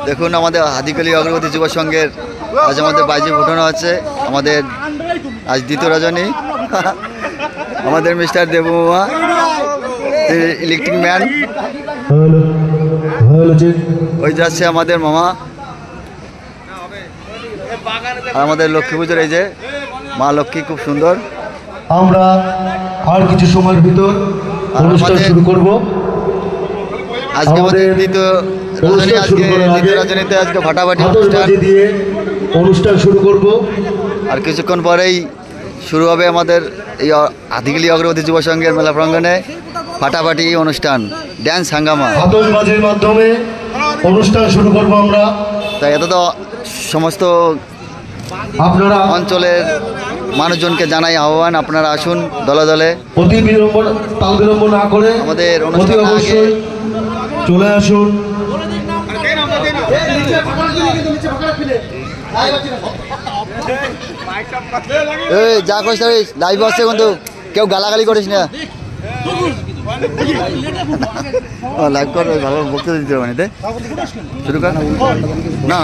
দেখুন আমাদের হাদিকালি অগ্রগতি যুব সংঘের আজ আমাদের বাইজে ফুটানো আছে। আমাদের আজ দ্বিতীয় রজনী আমাদের মিস্টার দেবুমা ইলেকট্রিক ম্যান, ওই যাচ্ছে আমাদের মামা। আর আমাদের লক্ষ্মী পুজোর এই যে মা লক্ষ্মী, খুব সুন্দর। আমরা আর কিছু সময়ের ভিতর অনুষ্ঠান শুরু করব। আজকে আমাদের দ্বিতীয় রজনীতে আজকে ফাটাফাটি দিয়ে অনুষ্ঠান শুরু করব। আর কিছুক্ষণ পরেই শুরু হবে আমাদের এই হাদিকালি অগ্রগতি যুব সংঘের মেলা প্রাঙ্গণে ফাটাফাটি অনুষ্ঠান, ড্যান্স হাঙ্গামা, আতশবাজির মাধ্যমে অনুষ্ঠান শুরু করব আমরা। তাই এত তো সমস্ত আপনারা অঞ্চলের মানুষজনকে জানাই আহ্বান, আপনারা আসুন দলে দলে, অতি বিলম্ব না করে আমাদের অনুষ্ঠান অবশ্যই চলে আসুন। যা করিস লাইভ আসছে, কিন্তু কেউ গালাগালি করিস না। লাইভ কর, ভালো বক্তৃতা দিতে হবে, শুরু কর না।